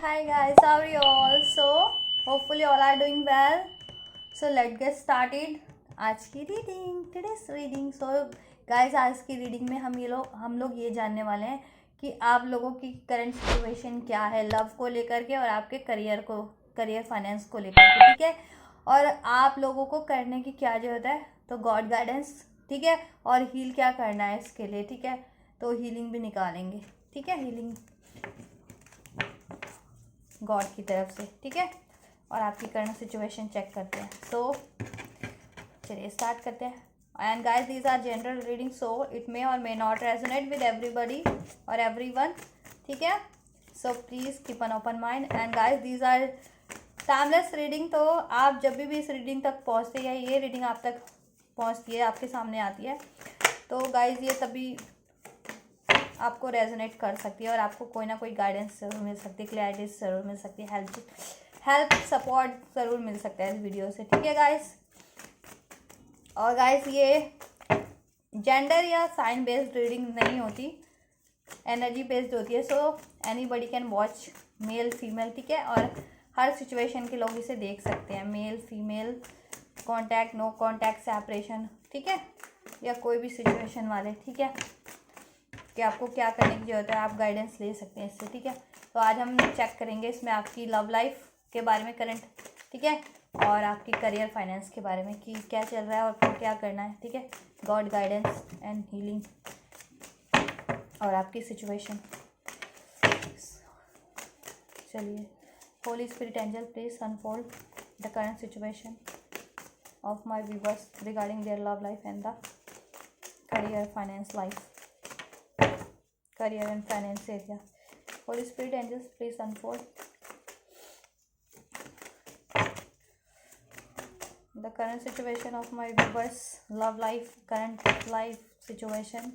hi guys, how are you all? So, hopefully all are doing well. So, let's get started. आज की reading, today's reading. So, guys, आज की reading में हम लोग ये जानने वाले हैं कि आप लोगों की करंट सिचुएशन क्या है लव को लेकर के और आपके करियर फाइनेंस को लेकर के, ठीक है। और आप लोगों को करने की क्या जरूरत है, तो गॉड गाइडेंस, ठीक है। और हील क्या करना है इसके लिए, ठीक है। तो हीलिंग भी निकालेंगे, ठीक है। हीलिंग गॉड की तरफ से, ठीक है। और आपकी करंट सिचुएशन चेक करते हैं। सो चलिए स्टार्ट करते हैं। And guys, these are general reading, so it may or may not resonate with everybody or everyone, ठीक है। So please keep an open mind. And guys, these are timeless reading. तो आप जब भी इस रीडिंग तक पहुंचते हैं, ये रीडिंग आप तक पहुंचती है, आपके सामने आती है, तो गाइस ये तभी आपको रेजोनेट कर सकती है और आपको कोई ना कोई गाइडेंस ज़रूर मिल सकती है, क्लैरिटी ज़रूर मिल सकती है, हेल्प सपोर्ट ज़रूर मिल सकता है इस वीडियो से, ठीक है गाइस। और गाइस, ये जेंडर या साइन बेस्ड रीडिंग नहीं होती, एनर्जी बेस्ड होती है। So anybody can watch, male female, ठीक है। और हर सिचुएशन के लोग इसे देख सकते हैं, male female, contact, no contact, separation, ठीक है, या कोई भी सिचुएशन वाले, ठीक है, कि आपको क्या करने की जरूरत है, आप गाइडेंस ले सकते हैं इससे, ठीक है। तो आज हम चेक करेंगे इसमें आपकी लव लाइफ के बारे में करंट, ठीक है, और आपकी करियर फाइनेंस के बारे में कि क्या चल रहा है और आपको क्या करना है, ठीक है। गॉड गाइडेंस एंड हीलिंग और आपकी सिचुएशन। चलिए, Holi spirit angel please unfold the current situation of my viewers regarding their love life and the career finance life, career and finance area. Holy Spirit angels, please unfold the current situation of my viewers love life, current life situation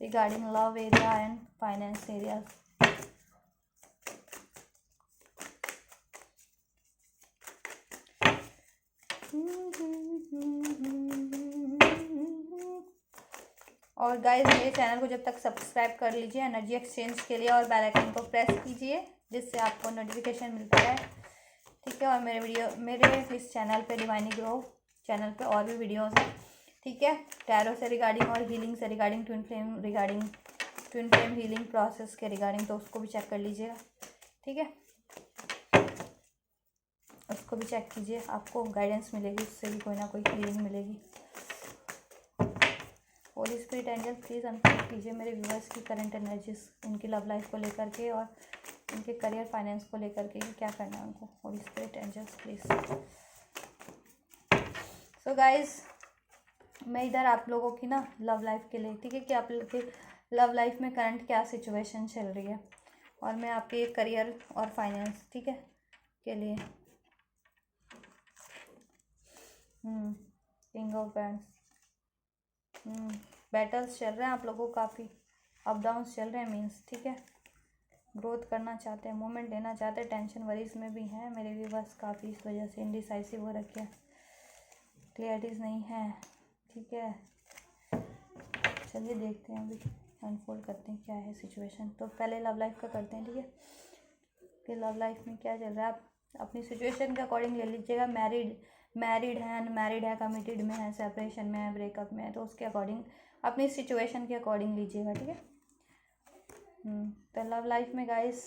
regarding love area and finance areas. और guys, मेरे channel को जब तक subscribe कर लीजिए energy exchange के लिए और बेल आइकन को प्रेस कीजिए जिससे आपको नोटिफिकेशन मिलता है, ठीक है। और मेरे इस चैनल पे डिवाइन ग्रो चैनल पे और भी वीडियोस हैं, ठीक है, टैरो से रिगार्डिंग और हीलिंग से regarding, twin flame healing process के रिगार्डिंग, तो उसको भी चेक कर लीजिएगा, ठीक है। उसको भी चेक कीजिए, आपको गाइडेंस मिलेगी, उससे भी कोई ना कोई हीलिंग मिलेगी। Holi spirit angel please unfold कीजिए मेरे व्यूअर्स की करंट एनर्जीज, उनकी लव लाइफ को लेकर के और उनके करियर फाइनेंस को लेकर के क्या करना है उनको। Holy spirit angels please. So guys, मैं इधर आप लोगों की ना लव लाइफ के लिए, ठीक है, कि आप लोग के लव लाइफ में करंट क्या सिचुएशन चल रही है, और मैं आपके करियर और फाइनेंस, ठीक है, के लिए किंग ऑफ बैंड्स, बैटल्स चल रहे हैं आप लोगों को, काफ़ी अप डाउन्स चल रहे हैं मीन्स, ठीक है। ग्रोथ करना चाहते हैं, मूवमेंट लेना चाहते हैं, टेंशन वरीज में भी हैं मेरे व्यूअर्स काफ़ी, इस वजह से इनडिसाइसिव हो रखे हैं, क्लियरिटीज़ नहीं है, ठीक है। चलिए देखते हैं, अभी अनफोल्ड करते हैं क्या है सिचुएशन। तो पहले लव लाइफ का करते हैं, ठीक है, कि लव लाइफ में क्या चल रहा है। आप अपनी सिचुएशन के अकॉर्डिंग ले लीजिएगा, मैरिड है, अनमैरिड है, कमिटेड में है, सेपरेशन में है, ब्रेकअप में है, तो उसके अकॉर्डिंग अपनी सिचुएशन के अकॉर्डिंग लीजिएगा, ठीक है। तो लव लाइफ में गाइस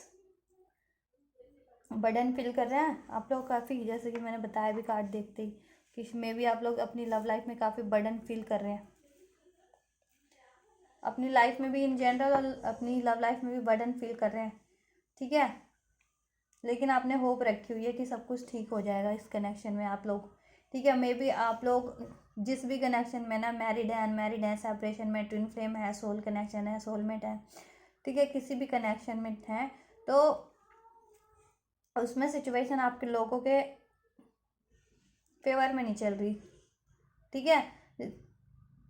बर्डन फील कर रहे हैं आप लोग काफ़ी, जैसे कि मैंने बताया भी कार्ड देखते ही कि इसमें भी आप लोग अपनी लव लाइफ में काफ़ी बर्डन फील कर रहे हैं, अपनी लाइफ में भी इन जनरल और अपनी लव लाइफ में भी बर्डन फील कर रहे हैं, ठीक है। लेकिन आपने होप रखी हुई है कि सब कुछ ठीक हो जाएगा इस कनेक्शन में आप लोग, ठीक है। मे बी आप लोग जिस भी कनेक्शन में ना, मैरिड है, अनमैरिड है, सेपरेशन में, ट्विन फ्लेम है, सोल कनेक्शन है, सोलमेट है, ठीक है, किसी भी कनेक्शन में है, तो उसमें सिचुएशन आपके लोगों के फेवर में नहीं चल रही, ठीक है,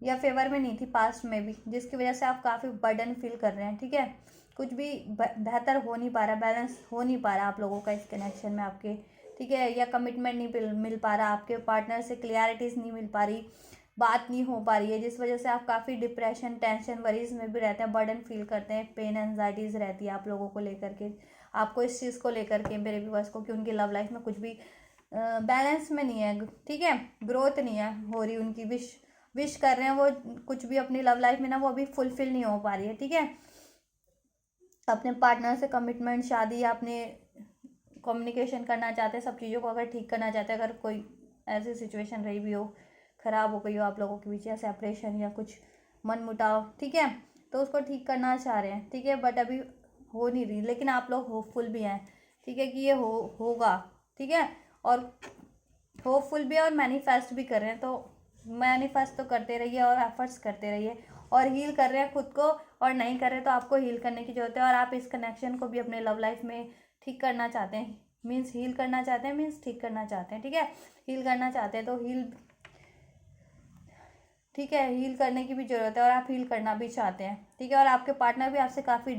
या फेवर में नहीं थी पास्ट में भी, जिसकी वजह से आप काफ़ी बर्डन फील कर रहे हैं, ठीक है। कुछ भी बेहतर हो नहीं पा रहा, बैलेंस हो नहीं पा रहा आप लोगों का इस कनेक्शन में आपके, ठीक है, या कमिटमेंट नहीं मिल पा रहा, आपके पार्टनर से क्लियरिटीज़ नहीं मिल पा रही, बात नहीं हो पा रही है, जिस वजह से आप काफ़ी डिप्रेशन, टेंशन, वरीज में भी रहते हैं, बर्डन फील करते हैं, पेन एंजाइटीज़ रहती है आप लोगों को लेकर के, आपको इस चीज़ को लेकर के, मेरे व्यूअर्स को, कि उनकी लव लाइफ में कुछ भी बैलेंस में नहीं है, ठीक है, ग्रोथ नहीं है हो रही, उनकी विश कर रहे हैं वो कुछ भी अपनी लव लाइफ में ना, वो अभी फुलफिल नहीं हो पा रही है, ठीक है। अपने पार्टनर से कमिटमेंट, शादी, या अपने कम्युनिकेशन करना चाहते हैं, सब चीज़ों को अगर ठीक करना चाहते हैं, अगर कोई ऐसी सिचुएशन रही भी हो, ख़राब हो गई हो आप लोगों के बीच, या सेपरेशन या कुछ मनमुटाव, ठीक है, तो उसको ठीक करना चाह रहे हैं, ठीक है, बट अभी हो नहीं रही, लेकिन आप लोग होपफुल भी हैं, ठीक है, कि ये होगा, ठीक है, और होपफुल भी है और मैनिफेस्ट भी कर रहे हैं, तो मैनिफेस्ट तो करते रहिए और एफर्ट्स करते रहिए, और हील कर रहे हैं खुद को, और नहीं कर रहे तो आपको हील करने की जरूरत है, और आप इस कनेक्शन को भी अपने लव लाइफ में ठीक करना चाहते हैं, मीन्स हील करना चाहते हैं, मीन्स ठीक करना चाहते हैं, ठीक है, हील करना चाहते हैं तो हील, ठीक है, हील करने की भी ज़रूरत है, और आप हील करना भी चाहते हैं, ठीक है, और आपके पार्टनर भी आपसे काफ़ी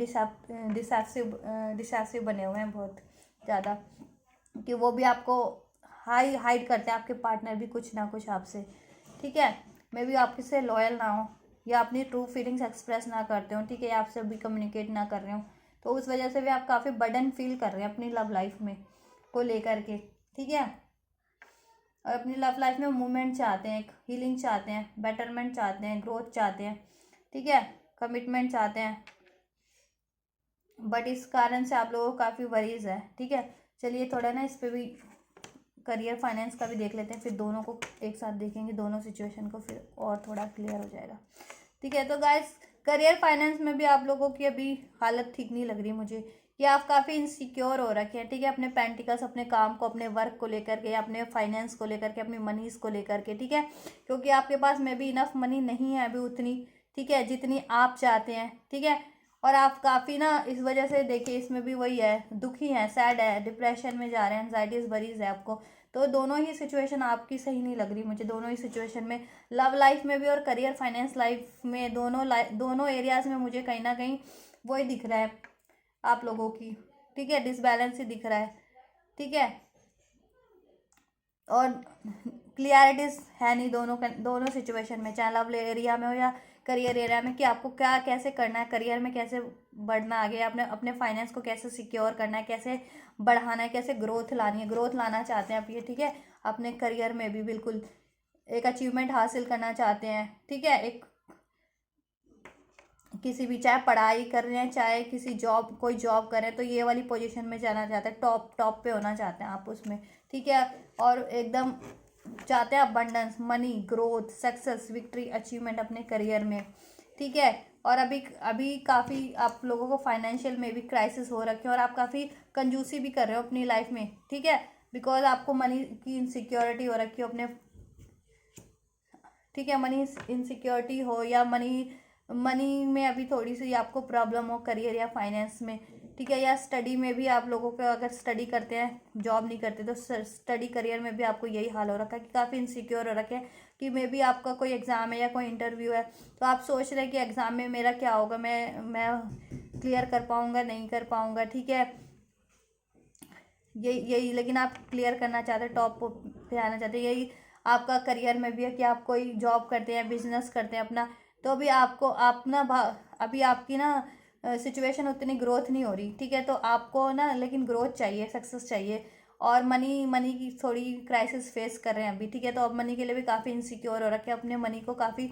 डिसेसिव बने हुए हैं बहुत ज़्यादा, कि वो भी आपको हाइड करते हैं, आपके पार्टनर भी कुछ ना कुछ आपसे, ठीक है, मे बी आपके से लॉयल ना हो, या अपनी ट्रू फीलिंग्स एक्सप्रेस ना करते हो, ठीक है, या आपसे भी कम्युनिकेट ना कर रहे हो, तो उस वजह से भी आप काफ़ी बर्डन फील कर रहे हैं अपनी लव लाइफ में को लेकर के, ठीक है, और अपनी लव लाइफ में मूवमेंट चाहते हैं, हीलिंग चाहते हैं, बेटरमेंट चाहते हैं, ग्रोथ चाहते हैं, ठीक है, कमिटमेंट चाहते हैं, बट इस कारण से आप लोगों को काफ़ी वरीज है, ठीक है। चलिए थोड़ा ना इस पर भी करियर फाइनेंस का भी देख लेते हैं, फिर दोनों को एक साथ देखेंगे, दोनों सिचुएशन को, फिर और थोड़ा क्लियर हो जाएगा, ठीक है। तो गाइस, करियर फाइनेंस में भी आप लोगों की अभी हालत ठीक नहीं लग रही मुझे, कि आप काफ़ी इनसिक्योर हो रखे हैं, ठीक है, अपने पेंटिकल्स, अपने काम को, अपने वर्क को लेकर के, अपने फाइनेंस को लेकर के, अपनी मनीज को लेकर के, ठीक है, क्योंकि आपके पास में भी इनफ मनी नहीं है अभी उतनी, ठीक है, जितनी आप चाहते हैं, ठीक है, और आप काफ़ी ना इस वजह से, देखिए इसमें भी वही है, दुखी है, सैड है, डिप्रेशन में जा रहे हैं, एंजाइटीज वरीज है आपको, तो दोनों ही सिचुएशन आपकी सही नहीं लग रही मुझे, दोनों ही सिचुएशन में, लव लाइफ में भी और करियर फाइनेंस लाइफ में, दोनों एरियाज में मुझे कहीं ना कहीं वही दिख रहा है आप लोगों की, ठीक है, डिसबैलेंस ही दिख रहा है, ठीक है, और क्लियरिटीज है नहीं दोनों सिचुएशन में, चाहे लव एरिया में हो या करियर एरिया में, कि आपको क्या कैसे करना है, करियर में कैसे बढ़ना आगे, अपने अपने फाइनेंस को कैसे सिक्योर करना है, कैसे बढ़ाना है, कैसे ग्रोथ लानी है, ग्रोथ लाना चाहते हैं आप ये, ठीक है, अपने करियर में भी बिल्कुल एक अचीवमेंट हासिल करना चाहते हैं, ठीक है, एक किसी भी, चाहे पढ़ाई कर रहे हैं, चाहे किसी जॉब, कोई जॉब कर रहे हैं, तो ये वाली पोजीशन में जाना चाहते हैं, टॉप पे होना चाहते हैं आप उसमें, ठीक है, और एकदम चाहते हैं abundance, money, growth, success, victory, achievement अपने करियर में, ठीक है, और अभी काफ़ी आप लोगों को फाइनेंशियल में भी क्राइसिस हो रखे हैं, और आप काफ़ी कंजूसी भी कर रहे हो अपनी लाइफ में, ठीक है, बिकॉज आपको मनी की इनसिक्योरिटी हो रखी हो अपने, ठीक है, मनी इनसिक्योरिटी हो, या मनी में अभी थोड़ी सी आपको प्रॉब्लम हो करियर या फाइनेंस में, ठीक है, या स्टडी में भी आप लोगों को, अगर स्टडी करते हैं, जॉब नहीं करते, तो स्टडी करियर में भी आपको यही हाल हो रखा है कि काफ़ी इनसिक्योर हो रखे हैं, कि मे बी आपका कोई एग्ज़ाम है या कोई इंटरव्यू है, तो आप सोच रहे हैं कि एग्ज़ाम में मेरा क्या होगा, मैं क्लियर कर पाऊँगा, नहीं कर पाऊँगा, ठीक है, यही लेकिन आप क्लियर करना चाहते हैं, टॉप पे आना चाहते हैं, यही आपका करियर में भी है, कि आप कोई जॉब करते हैं, बिजनेस करते हैं अपना, तो अभी आपको आप ना अभी आपकी ना सिचुएशन उतनी ग्रोथ नहीं हो रही, ठीक है, तो आपको ना लेकिन ग्रोथ चाहिए, सक्सेस चाहिए, और मनी की थोड़ी क्राइसिस फेस कर रहे हैं अभी, ठीक है, तो अब मनी के लिए भी काफ़ी इनसिक्योर हो रखे हैं, अपने मनी को काफ़ी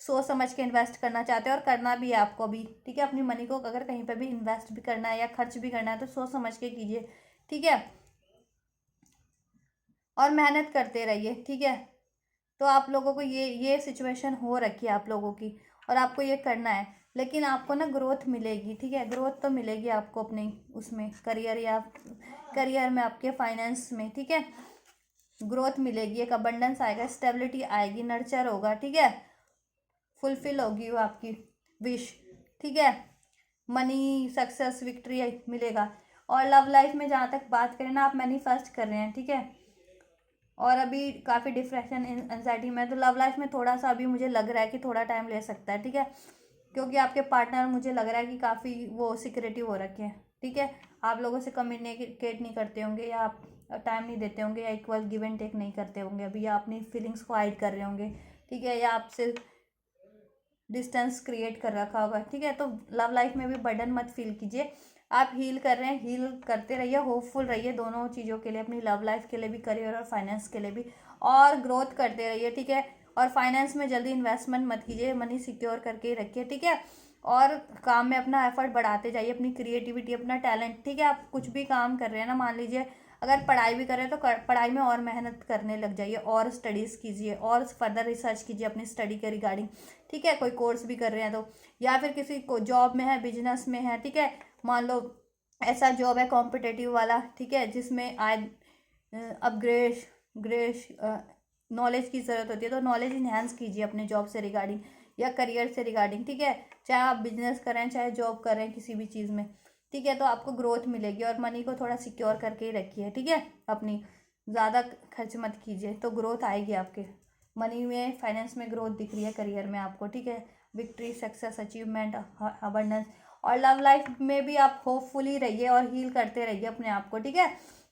सोच समझ के इन्वेस्ट करना चाहते हैं, और करना भी है आपको भी, ठीक है, अपनी मनी को अगर कहीं पर भी इन्वेस्ट भी करना है या खर्च भी करना है, तो सोच समझ के कीजिए, ठीक है, और मेहनत करते रहिए, ठीक है, तो आप लोगों को ये सिचुएशन हो रखी है आप लोगों की, और आपको ये करना है, लेकिन आपको ना ग्रोथ मिलेगी, ठीक है, ग्रोथ तो मिलेगी आपको अपने उसमें, करियर में, आपके फाइनेंस में, ठीक है, ग्रोथ मिलेगी, एक अबंडेंस आएगा, स्टेबिलिटी आएगी, नर्चर होगा, ठीक है, फुलफिल होगी वो आपकी विश, ठीक है, मनी, सक्सेस, विक्ट्री मिलेगा, और लव लाइफ में जहाँ तक बात करें ना, आप मैनिफेस्ट कर रहे हैं, ठीक है, और अभी काफ़ी डिप्रेशन, एंजाइटी में, तो लव लाइफ में थोड़ा सा अभी मुझे लग रहा है कि थोड़ा टाइम ले सकता है, ठीक है, क्योंकि आपके पार्टनर मुझे लग रहा है कि काफ़ी वो सिक्रेटिव हो रखे हैं, ठीक है, आप लोगों से कम्युनिकेट नहीं करते होंगे, या आप टाइम नहीं देते होंगे, या इक्वल गिव एंड टेक नहीं करते होंगे अभी, या अपनी फीलिंग्स को हाइड कर रहे होंगे, ठीक है, या आपसे डिस्टेंस क्रिएट कर रखा होगा, ठीक है, तो लव लाइफ में भी बर्डन मत फील कीजिए, आप हील कर रहे हैं, हील करते रहिए, होपफुल रहिए दोनों चीज़ों के लिए, अपनी लव लाइफ के लिए भी, करियर और फाइनेंस के लिए भी, और ग्रोथ करते रहिए, ठीक है। और फाइनेंस में जल्दी इन्वेस्टमेंट मत कीजिए, मनी सिक्योर करके रखिए, ठीक है। और काम में अपना एफर्ट बढ़ाते जाइए, अपनी क्रिएटिविटी, अपना टैलेंट, ठीक है। आप कुछ भी काम कर रहे हैं ना, मान लीजिए अगर पढ़ाई भी कर रहे हैं तो पढ़ाई में और मेहनत करने लग जाइए, और स्टडीज़ कीजिए, और फर्दर रिसर्च कीजिए अपनी स्टडी के रिगार्डिंग, ठीक है। कोई कोर्स भी कर रहे हैं तो, या फिर किसी को जॉब में है, बिजनेस में है, ठीक है। मान लो ऐसा जॉब है कॉम्पिटिटिव वाला, ठीक है, जिसमें आज अपग्रेड ग्रेश नॉलेज की ज़रूरत होती है, तो नॉलेज इन्हेंस कीजिए अपने जॉब से रिगार्डिंग या करियर से रिगार्डिंग, ठीक है। चाहे आप बिजनेस करें, चाहे जॉब करें, किसी भी चीज़ में, ठीक है। तो आपको ग्रोथ मिलेगी, और मनी को थोड़ा सिक्योर करके ही रखिए, ठीक है। अपनी ज़्यादा खर्च मत कीजिए, तो ग्रोथ आएगी आपके मनी में, फाइनेंस में ग्रोथ दिख रही है, करियर में आपको, ठीक है। विक्ट्री, सक्सेस, अचीवमेंट, अबंडेंस, और लव लाइफ में भी आप होपफुली रहिए और हील करते रहिए अपने आप को, ठीक है।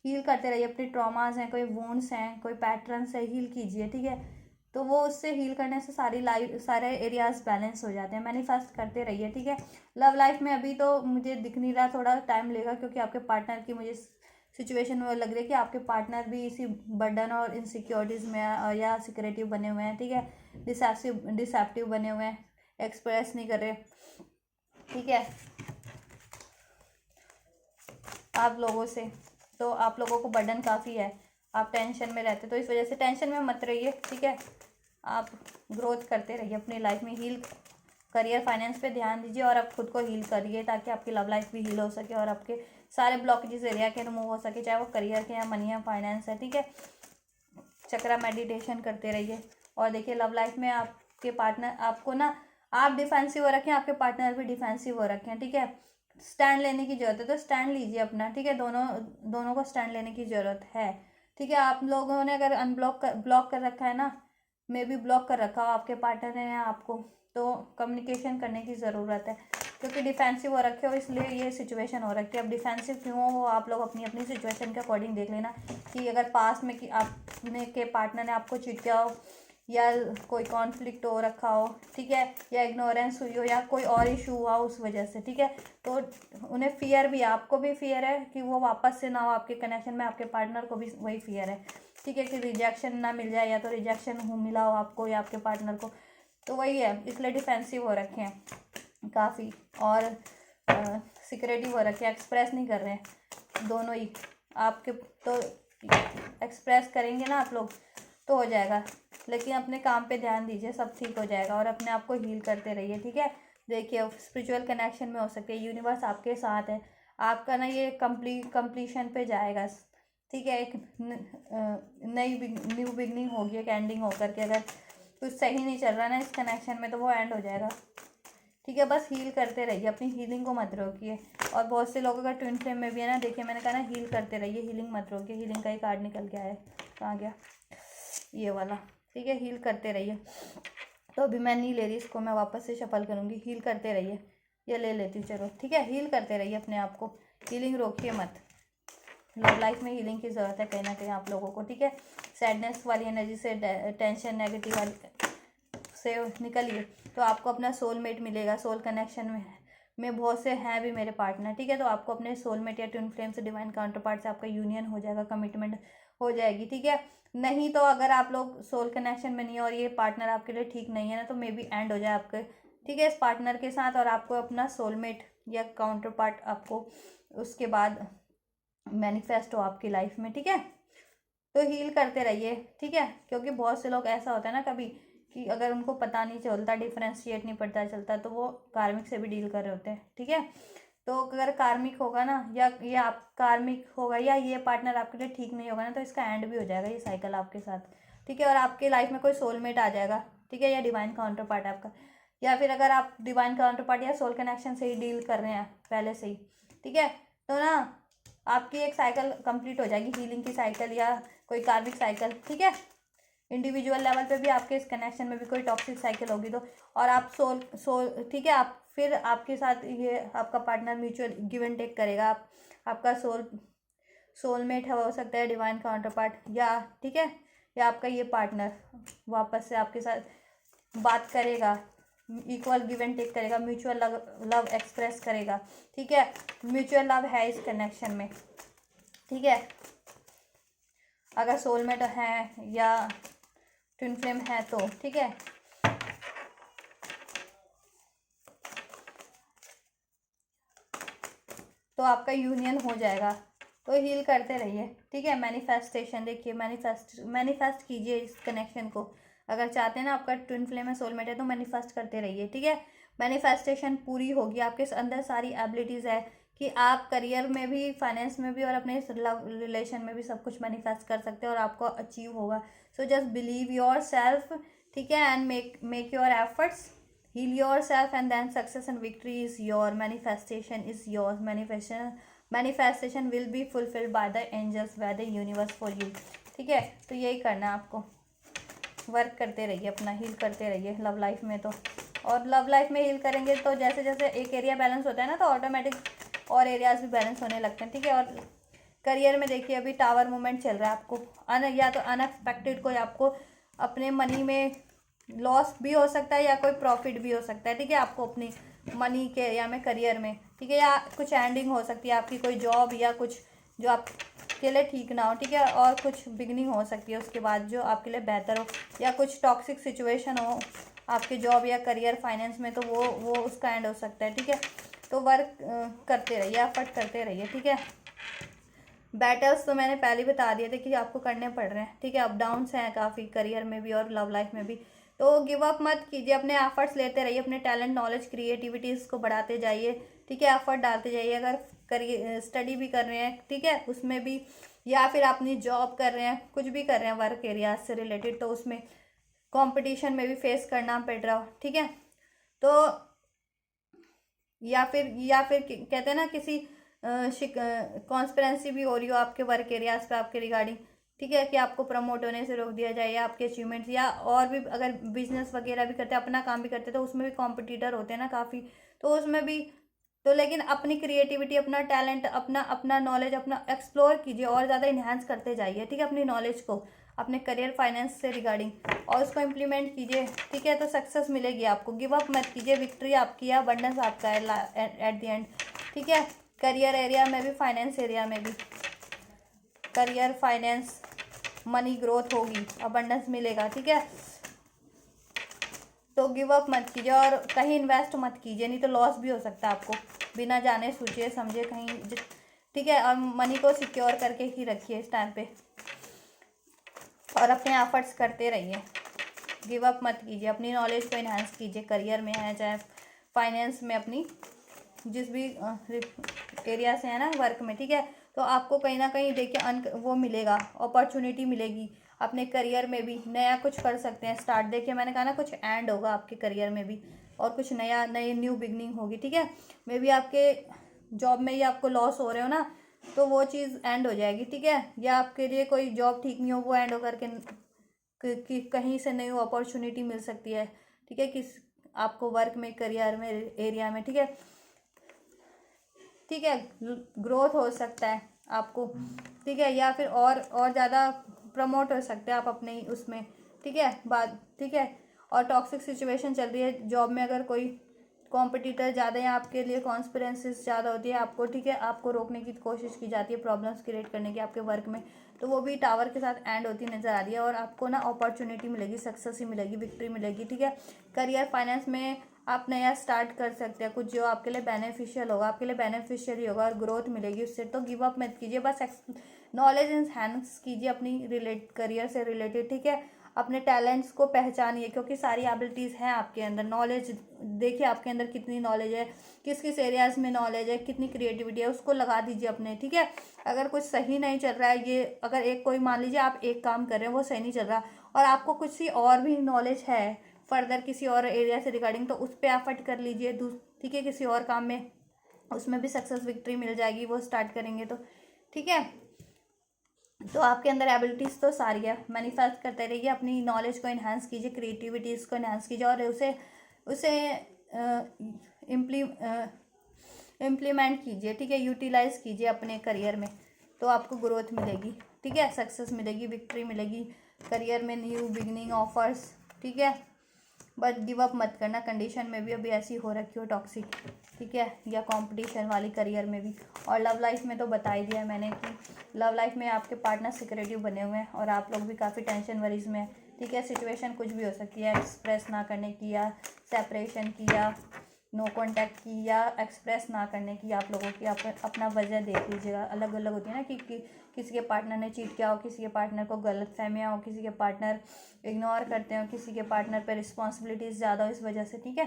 हील करते रहिए, अपने ट्रॉमास हैं, कोई वोन्ड्स हैं, कोई पैटर्न्स है, हील कीजिए, ठीक है। तो वो उससे हील करने से सारी लाइफ, सारे एरियाज बैलेंस हो जाते हैं। मैनिफेस्ट करते रहिए, ठीक है। लव लाइफ में अभी तो मुझे दिख नहीं रहा, थोड़ा टाइम लेगा, क्योंकि आपके पार्टनर की मुझे सिचुएशन में लग रही है कि आपके पार्टनर भी इसी बर्डन और इनसिक्योरिटीज़ में या सिक्योरिटिव बने हुए हैं, ठीक है। डिसेप्टिव बने हुए हैं, एक्सप्रेस नहीं कर रहे, ठीक है, आप लोगों से। तो आप लोगों को बर्डन काफ़ी है, आप टेंशन में रहते, तो इस वजह से टेंशन में मत रहिए, ठीक है। आप ग्रोथ करते रहिए अपनी लाइफ में, हील करियर फाइनेंस पे ध्यान दीजिए, और आप खुद को हील करिए, ताकि आपकी लव लाइफ भी हील हो सके, और आपके सारे ब्लॉकेजेस एरिया के रिमूव हो सके, चाहे वो करियर के, या मनी, या फाइनेंस है, ठीक है। चक्रा मेडिटेशन करते रहिए। और देखिए लव लाइफ में आपके पार्टनर आपको ना, आप डिफेंसिव हो रखे हैं, आपके पार्टनर भी डिफेंसिव हो रखे हैं, ठीक है। स्टैंड लेने की जरूरत है, तो स्टैंड लीजिए अपना, ठीक है। दोनों को स्टैंड लेने की जरूरत है, ठीक है। आप लोगों ने अगर ब्लॉक कर रखा है ना, मे भी ब्लॉक कर रखा हो आपके पार्टनर ने या आपको, तो कम्युनिकेशन करने की ज़रूरत है, क्योंकि डिफेंसिव हो रखे हो, इसलिए ये सिचुएशन हो रखी है। अब डिफेंसिव क्यों हो, आप लोग अपनी अपनी सिचुएशन के अकॉर्डिंग देख लेना, कि अगर पास्ट में कि आपने के पार्टनर ने आपको चीट किया हो, या कोई कॉन्फ्लिक्ट हो रखा हो, ठीक है, या इग्नोरेंस हुई हो, या कोई और इशू हुआ उस वजह से, ठीक है। तो उन्हें फियर भी, आपको भी फियर है कि वो वापस से ना हो आपके कनेक्शन में, आपके पार्टनर को भी वही फियर है, ठीक है, कि रिजेक्शन ना मिल जाए, या तो रिजेक्शन हो मिला हो आपको या आपके पार्टनर को, तो वही है, इसलिए डिफेंसिव हो रखे हैं काफ़ी, और सिक्योरिटी हो रखे हैं, एक्सप्रेस नहीं कर रहे हैं दोनों ही आपके। तो एक्सप्रेस करेंगे ना आप लोग तो हो जाएगा, लेकिन अपने काम पे ध्यान दीजिए, सब ठीक हो जाएगा, और अपने आप को हील करते रहिए, ठीक है। देखिए स्पिरिचुअल कनेक्शन में हो सकते हैं, यूनिवर्स आपके साथ है, आपका ना ये कंप्लीशन पे जाएगा, ठीक है। एक न्यू बिगनिंग होगी, एक एंडिंग होकर के, अगर कुछ सही नहीं चल रहा ना इस कनेक्शन में, तो वो एंड हो जाएगा, ठीक है। बस हील करते रहिए, अपनी हीलिंग को मत रोकिए। और बहुत से लोगों का ट्विन फ्लेम में भी है ना, देखिए मैंने कहा ना, हील करते रहिए, हीलिंग मत रोकिए। हीलिंग का ही कार्ड निकल के आया है, कहाँ गया ये वाला, ठीक है। हील करते रहिए, तो अभी मैं नहीं ले रही इसको, मैं वापस से शफल करूँगी। हील करते रहिए, ये ले लेती हूँ, चलो ठीक है। हील करते रहिए अपने आप को, हीलिंग रोकिए मत। लव लाइफ में हीलिंग की ज़रूरत है कहीं ना कहीं आप लोगों को, ठीक है। सैडनेस वाली एनर्जी से, टेंशन नेगेटिव वाली से निकलिए, तो आपको अपना सोलमेट मिलेगा। सोल कनेक्शन में बहुत से हैं भी मेरे पार्टनर, ठीक है। तो आपको अपने सोलमेट या ट्विन फ्लेम से, डिवाइन काउंटर पार्ट से आपका यूनियन हो जाएगा, कमिटमेंट हो जाएगी, ठीक है। नहीं तो अगर आप लोग सोल कनेक्शन में नहीं है और ये पार्टनर आपके लिए ठीक नहीं है ना, तो मे बी एंड हो जाए आपके, ठीक है, इस पार्टनर के साथ, और आपको अपना सोलमेट या काउंटर पार्ट आपको उसके बाद मैनिफेस्ट हो आपकी लाइफ में, ठीक है। तो हील करते रहिए, ठीक है। क्योंकि बहुत से लोग ऐसा होता है ना कभी, कि अगर उनको पता नहीं चलता, डिफरेंशिएट नहीं पता चलता, तो वो कार्मिक से भी डील कर रहे होते हैं, ठीक है। तो अगर कार्मिक होगा ना, या आप कार्मिक होगा, या ये पार्टनर आपके लिए ठीक नहीं होगा ना, तो इसका एंड भी हो जाएगा ये साइकिल आपके साथ, ठीक है। और आपके लाइफ में कोई सोलमेट आ जाएगा, ठीक है, या डिवाइन काउंटर पार्ट आपका, या फिर अगर आप डिवाइन काउंटर पार्ट या सोल कनेक्शन से ही डील कर रहे हैं पहले से ही, ठीक है, तो ना आपकी एक साइकिल कंप्लीट हो जाएगी, हीलिंग की साइकिल या कोई कार्मिक साइकिल, ठीक है। इंडिविजुअल लेवल पे भी आपके इस कनेक्शन में भी कोई टॉक्सिक साइकिल होगी, तो और आप सोल ठीक है, आप फिर आपके साथ ये आपका partner mutual give and take करेगा, आपका सोलमेट है, हो सकता है डिवाइन काउंटर पार्ट, या ठीक है, या आपका ये पार्टनर वापस से आपके साथ बात करेगा, इक्वल गिव एंड टेक करेगा, म्यूचुअल लव एक्सप्रेस करेगा, ठीक है, म्यूचुअल लव है इस कनेक्शन में, ठीक है। अगर सोलमेट है या ट्विन फ्लेम है तो, ठीक है। तो आपका यूनियन हो जाएगा। तो हील करते रहिए, ठीक है। मैनिफेस्टेशन देखिए, मैनिफेस्ट कीजिए इस कनेक्शन को। अगर चाहते हैं ना आपका ट्विन फ्लेम है, सोलमेट है, तो मैनिफेस्ट करते रहिए, ठीक है। मैनिफेस्टेशन पूरी होगी, आपके अंदर सारी एबिलिटीज़ है कि आप करियर में भी, फाइनेंस में भी और अपने लव रिलेशन में भी सब कुछ मैनिफेस्ट कर सकते हैं और आपको अचीव होगा। So just believe your self, ठीक है, and make your efforts, heal yourself, and then success and victory is your, manifestation is yours, manifestation will be fulfilled by the angels, by the universe for you, ठीक है। तो यही करना है आपको, work करते रहिए, अपना हील करते रहिए लव लाइफ में। तो और लव लाइफ में हील करेंगे तो जैसे जैसे एक एरिया बैलेंस होता है ना, तो ऑटोमेटिक और एरियाज भी बैलेंस होने लगते हैं, ठीक है। और करियर में देखिए अभी टावर मूवमेंट चल रहा है, आपको या तो अनएक्सपेक्टेड कोई आपको अपने मनी में लॉस भी हो सकता है या कोई प्रॉफिट भी हो सकता है, ठीक है, आपको अपनी मनी के या में करियर में, ठीक है। या कुछ एंडिंग हो सकती है आपकी, कोई जॉब या कुछ जो आपके लिए ठीक ना हो, ठीक है, और कुछ बिगनिंग हो सकती है उसके बाद जो आपके लिए बेहतर हो, या कुछ टॉक्सिक सिचुएशन हो आपके जॉब या करियर फाइनेंस में, तो वो उसका एंड हो सकता है, ठीक है। तो वर्क करते रहिए, एफर्ट करते रहिए, ठीक है। बैटल्स तो मैंने पहले बता दिए थे कि आपको करने पड़ रहे हैं, ठीक है। अप डाउन्स हैं काफ़ी करियर में भी और लव लाइफ में भी। तो गिव अप मत कीजिए, अपने एफर्ट्स लेते रहिए, अपने टैलेंट, नॉलेज, क्रिएटिविटीज़ को बढ़ाते जाइए, ठीक है। एफर्ट डालते जाइए, अगर करिए स्टडी भी कर रहे हैं, ठीक है, उसमें भी, या फिर अपनी जॉब कर रहे हैं, कुछ भी कर रहे हैं वर्क एरिया से रिलेटेड, तो उसमें कंपटीशन में भी फेस करना पड़ रहा हो, ठीक है। तो या फिर कहते हैं ना किसी कॉन्स्पिरेंसी भी हो रही हो आपके वर्क एरियाज पे आपके रिगार्डिंग, ठीक है, कि आपको प्रमोट होने से रोक दिया जाए, या आपके अचीवमेंट्स, या और भी अगर बिजनेस वगैरह भी करते हैं, अपना काम भी करते हैं, तो उसमें भी कॉम्पिटिटर होते हैं ना काफ़ी, तो उसमें भी तो लेकिन अपनी क्रिएटिविटी, अपना टैलेंट, अपना नॉलेज अपना एक्सप्लोर कीजिए और ज़्यादा इन्हांस करते जाइए, ठीक है, अपनी नॉलेज को अपने करियर फाइनेंस से रिगार्डिंग, और उसको इम्प्लीमेंट कीजिए, ठीक है। तो सक्सेस मिलेगी आपको, गिव अप मत कीजिए, विक्ट्री आपकी है, अबंडेंस आपका है एट द एंड, ठीक है। करियर एरिया में भी, फाइनेंस एरिया में भी, करियर, फाइनेंस, मनी ग्रोथ होगी, अबंडेंस मिलेगा, ठीक है। तो गिव अप मत कीजिए और कहीं इन्वेस्ट मत कीजिए, नहीं तो लॉस भी हो सकता है आपको, बिना जाने सोचिए समझे कहीं, ठीक है। और मनी को सिक्योर करके ही रखिए इस टाइम पे, और अपने एफर्ट्स करते रहिए, गिव अप मत कीजिए, अपनी नॉलेज को इन्हांस कीजिए, करियर में है चाहे फाइनेंस में, अपनी जिस भी एरिया से है ना वर्क में, ठीक है। तो आपको कहीं ना कहीं देखिए वो मिलेगा, अपॉर्चुनिटी मिलेगी, अपने करियर में भी नया कुछ कर सकते हैं स्टार्ट। देखिए मैंने कहा ना कुछ एंड होगा आपके करियर में भी, और कुछ नई न्यू बिगनिंग होगी, ठीक है। मे बी आपके जॉब में ही आपको लॉस हो रहे हो ना, तो वो चीज़ एंड हो जाएगी, ठीक है। या आपके लिए कोई जॉब ठीक नहीं हो, वो एंड होकर कि कहीं से नई अपॉर्चुनिटी मिल सकती है, ठीक है, किस आपको वर्क में, करियर में, एरिया में, ठीक है, ठीक है। ग्रोथ हो सकता है आपको, ठीक है, या फिर और ज़्यादा प्रमोट हो सकते हैं आप अपने उसमें, ठीक है, बात, ठीक है। और टॉक्सिक सिचुएशन चल रही है जॉब में, अगर कोई कॉम्पिटिटर ज़्यादा या आपके लिए कॉन्स्पिरेंसीज ज़्यादा होती है आपको, ठीक है, आपको रोकने की कोशिश की जाती है, प्रॉब्लम्स क्रिएट करने की आपके वर्क में, तो वो भी टावर के साथ एंड होती नज़र आ रही है, और आपको ना अपॉर्चुनिटी मिलेगी, सक्सेस ही मिलेगी, विक्ट्री मिलेगी, ठीक है। करियर, फाइनेंस में आप नया स्टार्ट कर सकते हैं कुछ जो आपके लिए बेनिफिशियल होगा, आपके लिए बेनिफिशियल ही होगा, और ग्रोथ मिलेगी उससे। तो गिव अप मत कीजिए, बस नॉलेज इन्हांस कीजिए अपनी करियर से रिलेटेड, ठीक है। अपने टैलेंट्स को पहचानिए, क्योंकि सारी एबिलिटीज़ हैं आपके अंदर। नॉलेज देखिए आपके अंदर कितनी नॉलेज है, किस किस एरियाज़ में नॉलेज है, कितनी क्रिएटिविटी है, उसको लगा दीजिए अपने, ठीक है। अगर कुछ सही नहीं चल रहा है, ये अगर एक कोई मान लीजिए आप एक काम कर रहे हैं वो सही नहीं चल रहा, और आपको कुछ सी और भी नॉलेज है फर्दर किसी और एरिया से रिगार्डिंग, तो उस पर एफर्ट कर लीजिए, ठीक है, किसी और काम में, उसमें भी सक्सेस, विक्ट्री मिल जाएगी, वो स्टार्ट करेंगे तो, ठीक है। तो आपके अंदर एबिलिटीज़ तो सारी है, मैनिफेस्ट करते रहिए, अपनी नॉलेज को इन्हांस कीजिए, क्रिएटिविटीज़ को इन्हांस कीजिए, और उसे इम्प्लीमेंट कीजिए, ठीक है, यूटिलाइज कीजिए अपने करियर में, तो आपको ग्रोथ मिलेगी, ठीक है, सक्सेस मिलेगी, विक्ट्री मिलेगी, करियर में न्यू बिगनिंग, ऑफर्स, ठीक है। बट गिव अप मत करना, कंडीशन में भी अभी ऐसी हो रखी हो टॉक्सिक, ठीक है, या कंपटीशन वाली करियर में भी। और लव लाइफ में तो बता ही दिया है मैंने कि लव लाइफ में आपके पार्टनर सिक्रेटिव बने हुए हैं और आप लोग भी काफ़ी टेंशन वरीज में हैं, ठीक है। सिचुएशन कुछ भी हो सकती है, एक्सप्रेस ना करने की या सेपरेशन की या नो कांटेक्ट की या एक्सप्रेस ना करने की आप लोगों की। आप अपना वजह देख लीजिएगा, अलग अलग होती है ना कि किसी के पार्टनर ने चीट किया हो, किसी के पार्टनर को गलत फहमियाँ हो, किसी के पार्टनर इग्नोर करते हो, किसी के पार्टनर पे रिस्पॉन्सिबिलिटीज़ ज़्यादा हो इस वजह से, ठीक है।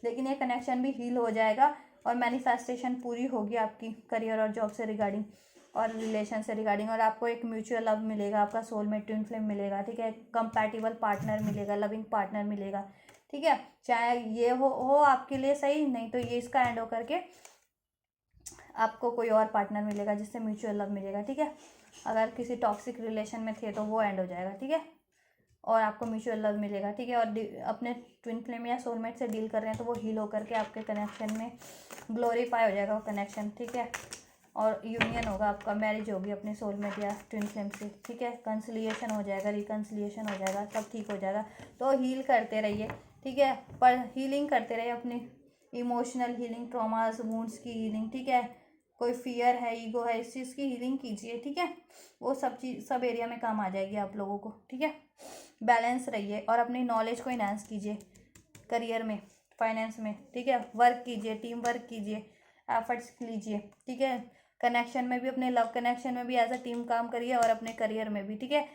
लेकिन ये कनेक्शन भी हील हो जाएगा और मैनिफेस्टेशन पूरी होगी आपकी करियर और जॉब से रिगार्डिंग और रिलेशन से रिगार्डिंग, और आपको एक म्यूचुअल लव मिलेगा, आपका सोलमेट ट्विन फ्लेम मिलेगा, ठीक है, कंपैटिबल पार्टनर मिलेगा, लविंग पार्टनर मिलेगा, ठीक है। चाहे ये हो आपके लिए सही, नहीं तो ये इसका एंड हो करके आपको कोई और पार्टनर मिलेगा जिससे म्यूचुअल लव मिलेगा, ठीक है। अगर किसी टॉक्सिक रिलेशन में थे तो वो एंड हो जाएगा, ठीक है, और आपको म्यूचुअल लव मिलेगा, ठीक है। और अपने ट्विन फ्लेम या सोलमेट से डील कर रहे हैं तो वो हील होकर के आपके कनेक्शन में ग्लोरीफाई हो जाएगा वो कनेक्शन, ठीक है, और यूनियन होगा आपका, मैरिज होगी अपने सोलमेट या ट्विन फ्लेम से, ठीक है। कंसिलिएशन हो जाएगा, रिकन्सिलिएशन हो जाएगा, सब ठीक हो जाएगा। तो हील करते रहिए, ठीक है, पर हीलिंग करते रहिए, अपनी इमोशनल हीलिंग, ट्रॉमास वुंड्स की हीलिंग, ठीक है। कोई फियर है, ईगो है, इस चीज़ की हीलिंग कीजिए, ठीक है। वो सब चीज़ सब एरिया में काम आ जाएगी आप लोगों को, ठीक है। बैलेंस रहिए और अपनी नॉलेज को इन्हांस कीजिए करियर में, फाइनेंस में, ठीक है। वर्क कीजिए, टीम वर्क कीजिए, एफर्ट्स लीजिए, ठीक है। कनेक्शन में भी, अपने लव कनेक्शन में भी एज अ टीम काम करिए और अपने करियर में भी, ठीक है।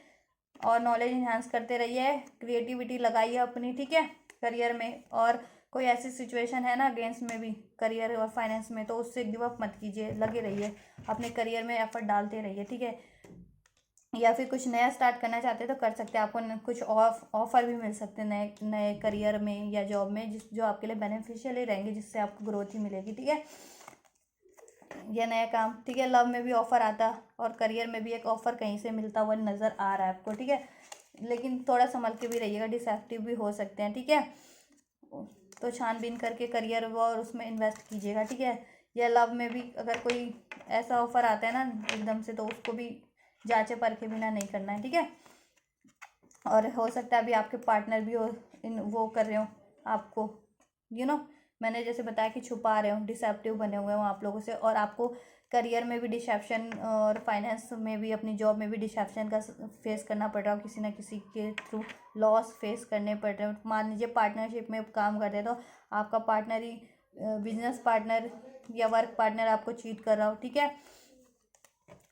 और नॉलेज इन्हांस करते रहिए, क्रिएटिविटी लगाइए अपनी, ठीक है, करियर में। और कोई ऐसी सिचुएशन है ना गेम्स में भी, करियर और फाइनेंस में, तो उससे गिव अप मत कीजिए, लगे रहिए, अपने करियर में एफर्ट डालते रहिए, ठीक है। या फिर कुछ नया स्टार्ट करना चाहते हैं तो कर सकते हैं, आपको कुछ ऑफर भी मिल सकते हैं नए नए करियर में या जॉब में, जो आपके लिए बेनिफिशियल ही रहेंगे, जिससे आपको ग्रोथ ही मिलेगी, ठीक है, या नया काम, ठीक है। लव में भी ऑफर आता और करियर में भी एक ऑफर कहीं से मिलता हुआ नज़र आ रहा है आपको, ठीक है। लेकिन थोड़ा संभल के भी रहिएगा, डिसेप्टिव भी हो सकते हैं, ठीक है। तो छानबीन करके करियर और उसमें इन्वेस्ट कीजिएगा, ठीक है। या लव में भी अगर कोई ऐसा ऑफर आता है ना एकदम से, तो उसको भी जांचे परखे बिना नहीं करना है, ठीक है। और हो सकता है अभी आपके पार्टनर भी हो वो कर रहे हो आपको, मैंने जैसे बताया कि छुपा रहे हो, डिसेप्टिव बने हुए हो आप लोगों से, और आपको करियर में भी डिसेप्शन और फाइनेंस में भी, अपनी जॉब में भी डिसेप्शन का फेस करना पड़ रहा हो, किसी ना किसी के थ्रू लॉस फेस करने पड़ रहे हो। मान लीजिए पार्टनरशिप में काम करते हैं तो आपका पार्टनर ही, बिजनेस पार्टनर या वर्क पार्टनर आपको चीट कर रहा हो, ठीक है,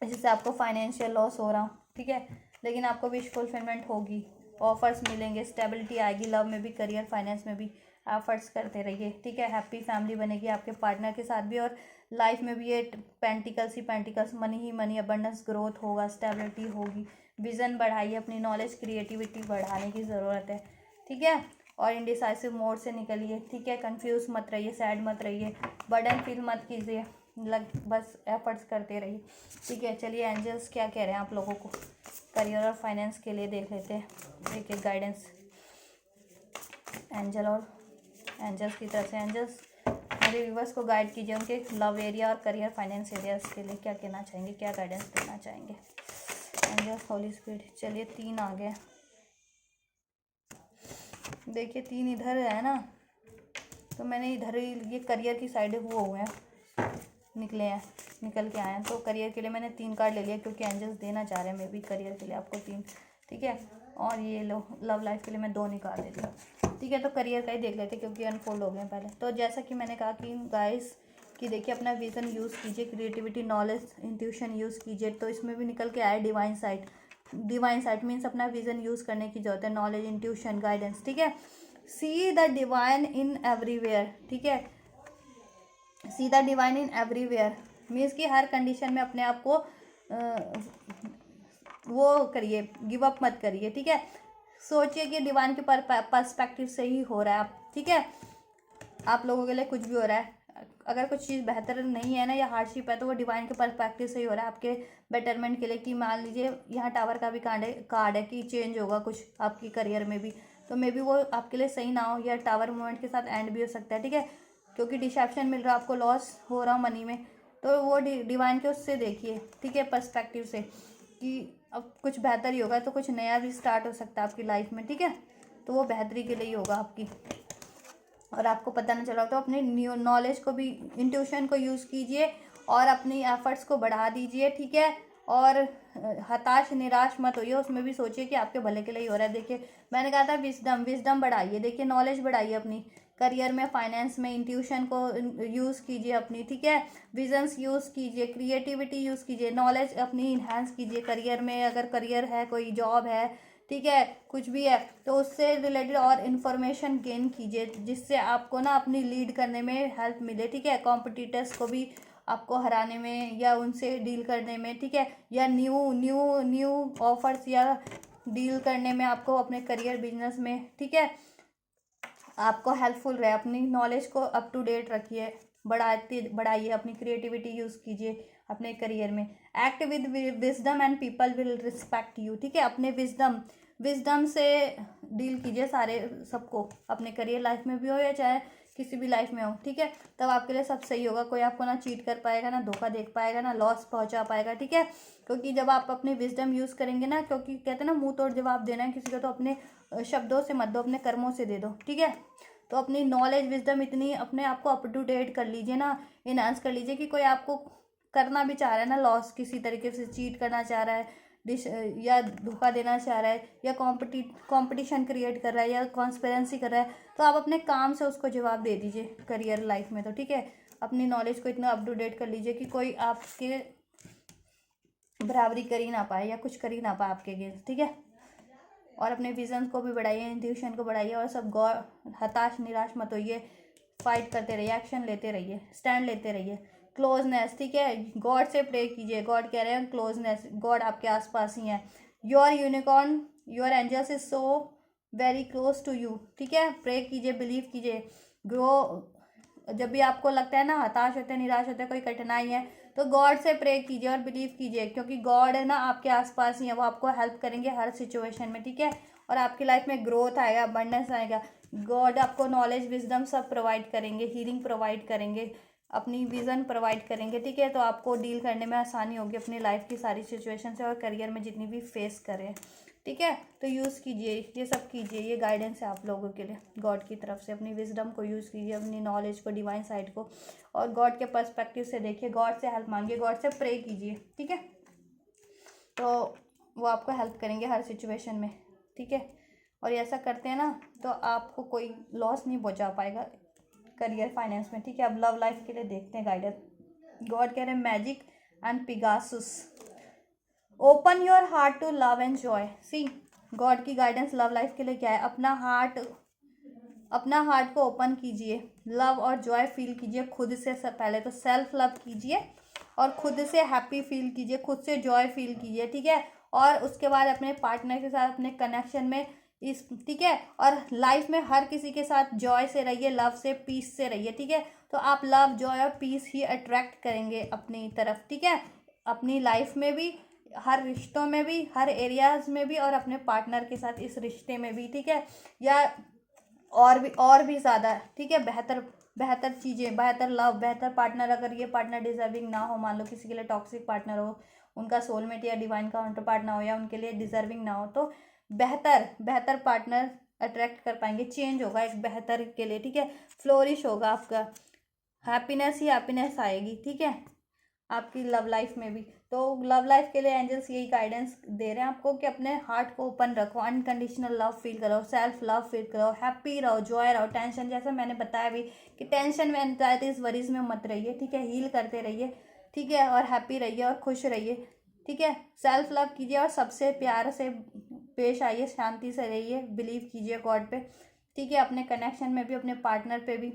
जिससे आपको फाइनेंशियल लॉस हो रहा हो, ठीक है। लेकिन आपको विश फुलफिलमेंट होगी, ऑफर्स मिलेंगे, स्टेबिलिटी आएगी, लव में भी, करियर फाइनेंस में भी एफर्ट्स करते रहिए, ठीक है। हैप्पी फैमिली बनेगी आपके पार्टनर के साथ भी, और लाइफ में भी ये पेंटिकल्स ही पेंटिकल्स, मनी ही मनी, अबंडेंस, ग्रोथ होगा, स्टेबिलिटी होगी। विजन बढ़ाइए, अपनी नॉलेज क्रिएटिविटी बढ़ाने की ज़रूरत है, ठीक है। और इनडिसाइसिव मोड से निकलिए, ठीक है। कंफ्यूज मत रहिए, सैड मत रहिए, बर्डन फील मत कीजिए, बस एफर्ट्स करते रहिए, ठीक है। चलिए एंजल्स क्या कह रहे हैं आप लोगों को करियर और फाइनेंस के लिए, देख लेते हैं एक एक गाइडेंस एंजल और एंजल्स की तरफ से। एंजल्स मेरे व्यूवर्स को गाइड कीजिए, उनके लव एरिया और करियर फाइनेंस एरियाज के लिए क्या कहना चाहेंगे, क्या गाइडेंस देना चाहेंगे एंजल्स, होली स्पिरिट। चलिए 3 आ गए, देखिए 3 इधर है ना, तो मैंने इधर ही ये करियर की साइड वो हुए हैं, निकल के आए हैं, तो करियर के लिए मैंने 3 कार्ड ले लिया क्योंकि एंजल्स देना चाह रहे हैं मे बी करियर के लिए आपको 3, ठीक है। और ये लो लव लाइफ के लिए मैं 2 निकाल लेती हूँ, ठीक है। तो करियर का ही देख लेते क्योंकि अनफोल्ड हो गए पहले। तो जैसा कि मैंने कहा कि गाइस कि देखिए अपना विजन यूज़ कीजिए, क्रिएटिविटी, नॉलेज, इंट्यूशन यूज़ कीजिए। तो इसमें भी निकल के आया divine site. Divine site means अपना विजन यूज़ करने की जरूरत है, नॉलेज, इंट्यूशन, गाइडेंस, ठीक है। See the divine in everywhere, ठीक है। See the divine in everywhere means कि हर कंडीशन में अपने आप को वो करिए, गिव अप मत करिए, ठीक है। सोचिए कि डिवाइन के पर्सपेक्टिव से ही हो रहा है आप, ठीक है। आप लोगों के लिए कुछ भी हो रहा है, अगर कुछ चीज़ बेहतर नहीं है ना या हार्डशिप है तो वो डिवाइन के पर्सपेक्टिव से ही हो रहा है आपके बेटरमेंट के लिए। कि मान लीजिए यहाँ टावर का भी कार्ड है कि चेंज होगा कुछ आपकी करियर में भी, तो मे बी वो आपके लिए सही ना हो, या टावर मूवमेंट के साथ एंड भी हो सकता है, ठीक है। क्योंकि डिसेप्शन मिल रहा है आपको, लॉस हो रहा मनी में, तो वो डिवाइन के उससे देखिए, ठीक है, पर्सपेक्टिव से कि अब कुछ बेहतर ही होगा, तो कुछ नया भी स्टार्ट हो सकता है आपकी लाइफ में, ठीक है। तो वो बेहतरी के लिए ही होगा आपकी, और आपको पता ना चला तो अपने न्यू नॉलेज को भी, इंट्यूशन को यूज़ कीजिए और अपनी एफर्ट्स को बढ़ा दीजिए, ठीक है। और हताश निराश मत होइए, उसमें भी सोचिए कि आपके भले के लिए ही हो रहा है। देखिए मैंने कहा था विजडम बढ़ाइए, देखिए नॉलेज बढ़ाइए अपनी, करियर में, फाइनेंस में, इंट्यूशन को यूज़ कीजिए अपनी, ठीक है। विजन्स यूज़ कीजिए, क्रिएटिविटी यूज़ कीजिए, नॉलेज अपनी इन्हांस कीजिए करियर में, अगर करियर है, कोई जॉब है, ठीक है, कुछ भी है तो उससे रिलेटेड और इन्फॉर्मेशन गेन कीजिए, जिससे आपको ना अपनी लीड करने में हेल्प मिले, ठीक है। कॉम्पिटिटर्स को भी आपको हराने में या उनसे डील करने में, ठीक है, या न्यू न्यू न्यू ऑफर्स या डील करने में आपको अपने करियर बिजनेस में, ठीक है, आपको हेल्पफुल रहे। अपनी नॉलेज को अप टू डेट रखिए, बढ़ाइए, अपनी क्रिएटिविटी यूज़ कीजिए अपने करियर में। Act with wisdom and people will respect you, ठीक है। अपने विजडम से डील कीजिए सारे सबको, अपने करियर लाइफ में भी हो या चाहे किसी भी लाइफ में हो, ठीक है। तब आपके लिए सब सही होगा, कोई आपको ना चीट कर पाएगा, ना धोखा देख पाएगा, ना लॉस पहुंचा पाएगा, ठीक है। क्योंकि जब आप अपने विजडम यूज़ करेंगे ना, क्योंकि कहते हैं ना मुंह तोड़ जवाब देना है किसी को, तो अपने शब्दों से मत दो, अपने कर्मों से दे दो, ठीक है। तो अपनी नॉलेज विजडम इतनी अपने आप को अप टू डेट कर लीजिए ना, इनहांस कर लीजिए कि कोई आपको करना भी चाह रहा है ना लॉस, किसी तरीके से चीट करना चाह रहा है, या धोखा देना चाह रहा है, या कंपटीशन क्रिएट कर रहा है, या कॉन्स्पिरेंसी कर रहा है, तो आप अपने काम से उसको जवाब दे दीजिए करियर लाइफ में, तो ठीक है। अपनी नॉलेज को इतना अप टू डेट कर लीजिए कि कोई आपके बराबरी कर ही ना पाए या कुछ कर ही ना पाए आपके अगेंस्ट, ठीक है। और अपने विजन को भी बढ़ाइए, इंट्यूशन को बढ़ाइए, और सब हताश निराश मत होइए, फाइट करते रहिए, एक्शन लेते रहिए, स्टैंड लेते रहिए। क्लोजनेस, ठीक है, गॉड से प्रे कीजिए, गॉड कह रहे हैं क्लोजनेस, गॉड आपके आसपास ही है। Your unicorn, your angels is so very close to you, ठीक है। प्रे कीजिए, बिलीव कीजिए, ग्रो। जब भी आपको लगता है ना हताश होते हैं, निराश होते हैं, कोई कठिनाई है, तो गॉड से प्रे कीजिए और बिलीव कीजिए, क्योंकि गॉड है ना आपके आसपास ही है, वो आपको हेल्प करेंगे हर सिचुएशन में, ठीक है। और आपकी लाइफ में ग्रोथ आएगा, अबंडेंस आएगा, गॉड आपको नॉलेज विजडम सब प्रोवाइड करेंगे, हीलिंग प्रोवाइड करेंगे, अपनी विजन प्रोवाइड करेंगे, ठीक है। तो आपको डील करने में आसानी होगी अपनी लाइफ की सारी सिचुएशन से, और करियर में जितनी भी फेस करें, ठीक है। तो यूज़ कीजिए, ये सब कीजिए, ये गाइडेंस है आप लोगों के लिए गॉड की तरफ से। अपनी विजडम को यूज़ कीजिए, अपनी नॉलेज को, डिवाइन साइड को, और गॉड के पर्सपेक्टिव से देखिए, गॉड से हेल्प मांगिए, गॉड से प्रे कीजिए, ठीक है। तो वो आपको हेल्प करेंगे हर सिचुएशन में, ठीक है। और ये ऐसा करते हैं ना तो आपको कोई लॉस नहीं पहुंचा पाएगा करियर फाइनेंस में, ठीक है। अब लव लाइफ के लिए देखते हैं गाइडेंस। गॉड कह रहे हैं magic and Pegasus, open your heart to love and joy. See God की गाइडेंस लव लाइफ के लिए क्या है, अपना हार्ट को ओपन कीजिए, लव और जॉय फील कीजिए खुद से। पहले तो सेल्फ लव कीजिए और खुद से हैप्पी फील कीजिए, खुद से जॉय फील कीजिए, ठीक है। और उसके बाद अपने पार्टनर के साथ अपने कनेक्शन में ठीक है। और लाइफ में हर किसी के साथ जॉय से रहिए, लव से, पीस से रहिए, ठीक है। तो आप लव, जॉय और पीस ही अट्रैक्ट करेंगे अपनी तरफ, ठीक है। अपनी लाइफ में भी, हर रिश्तों में भी, हर एरियाज में भी, और अपने पार्टनर के साथ इस रिश्ते में भी, ठीक है। या और भी ज़्यादा, ठीक है, बेहतर चीज़ें, बेहतर लव, बेहतर पार्टनर। अगर ये पार्टनर डिजर्विंग ना हो, मान लो किसी के लिए टॉक्सिक पार्टनर हो, उनका सोलमेट या डिवाइन काउंटर पार्टनर हो, या उनके लिए डिजर्विंग ना हो, तो बेहतर पार्टनर अट्रैक्ट कर पाएंगे, चेंज होगा एक बेहतर के लिए, ठीक है। फ्लोरिश होगा आपका, हैप्पीनेस ही हैप्पीनेस आएगी, ठीक है, आपकी लव लाइफ में भी। तो लव लाइफ के लिए एंजल्स यही गाइडेंस दे रहे हैं आपको कि अपने हार्ट को ओपन रखो, अनकंडीशनल लव फील करो, सेल्फ लव फील करो, हैप्पी रहो, जॉय रहो। टेंशन, जैसा मैंने बताया भी कि टेंशन में, एंजाइटीज, वरीज में मत रहिए, ठीक है। हील करते रहिए, ठीक है, और हैप्पी रहिए और खुश रहिए, ठीक है। सेल्फ लव कीजिए और सबसे प्यार से पेश आइए, शांति से रहिए, बिलीव कीजिए गॉड पे, ठीक है। अपने कनेक्शन में भी, अपने पार्टनर पे भी,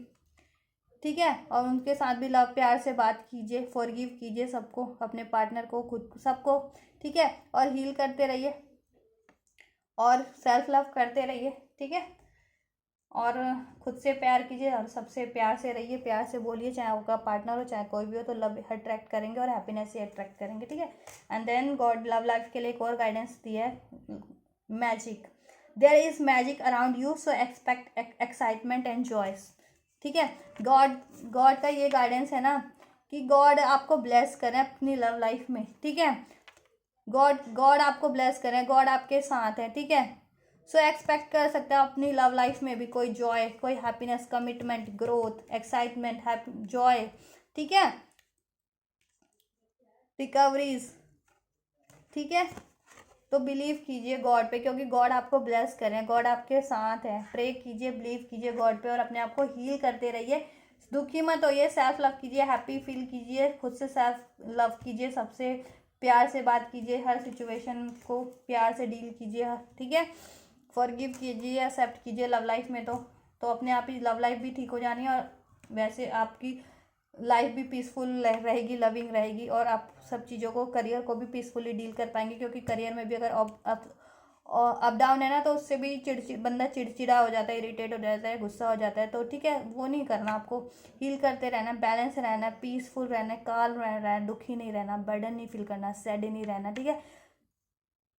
ठीक है। और उनके साथ भी लव, प्यार से बात कीजिए, फॉरगिव कीजिए सबको, अपने पार्टनर को, खुद सबको, ठीक है। और हील करते रहिए और सेल्फ लव करते रहिए, ठीक है। और खुद से प्यार कीजिए और सबसे प्यार से रहिए, प्यार से बोलिए, चाहे आपका पार्टनर हो चाहे कोई भी हो, तो लव अट्रैक्ट करेंगे और हैप्पीनेस ही अट्रैक्ट करेंगे, ठीक है। And then God love life के लिए एक और गाइडेंस दिया है, magic. There is magic around you, so expect excitement and joys, ठीक है। गॉड का ये गाइडेंस है ना कि गॉड आपको ब्लेस करें अपनी लव लाइफ में, ठीक है। गॉड आपको ब्लेस करें, गॉड आपके साथ है, ठीक है। सो एक्सपेक्ट कर सकते हैं अपनी लव लाइफ में भी कोई जॉय, कोई happiness, commitment, growth, excitement, Joy, ठीक है, रिकवरीज, ठीक है। तो बिलीव कीजिए गॉड पे, क्योंकि गॉड आपको ब्लेस कर रहे हैं, गॉड आपके साथ है। प्रे कीजिए, बिलीव कीजिए गॉड पे और अपने आप को हील करते रहिए। दुखी मत होइए, सेल्फ लव कीजिए, हैप्पी फील कीजिए, खुद से सेल्फ लव कीजिए, सबसे प्यार से बात कीजिए, हर सिचुएशन को प्यार से डील कीजिए, ठीक है। फॉरगिव कीजिए, एक्सेप्ट कीजिए लव लाइफ में तो अपने आप ही लव लाइफ भी ठीक हो जानी है और वैसे आपकी लाइफ भी पीसफुल रहेगी, लविंग रहेगी और आप सब चीज़ों को, करियर को भी पीसफुली डील कर पाएंगे। क्योंकि करियर में भी अगर अप डाउन है ना, तो उससे भी बंदा चिड़चिड़ा हो जाता है, इरिटेट हो जाता है, गुस्सा हो जाता है। तो ठीक है, वो नहीं करना, आपको हील करते रहना, बैलेंस रहना, पीसफुल रहना, काल्म रहना है, दुखी नहीं रहना, बर्डन नहीं फील करना, सैड नहीं रहना, ठीक है।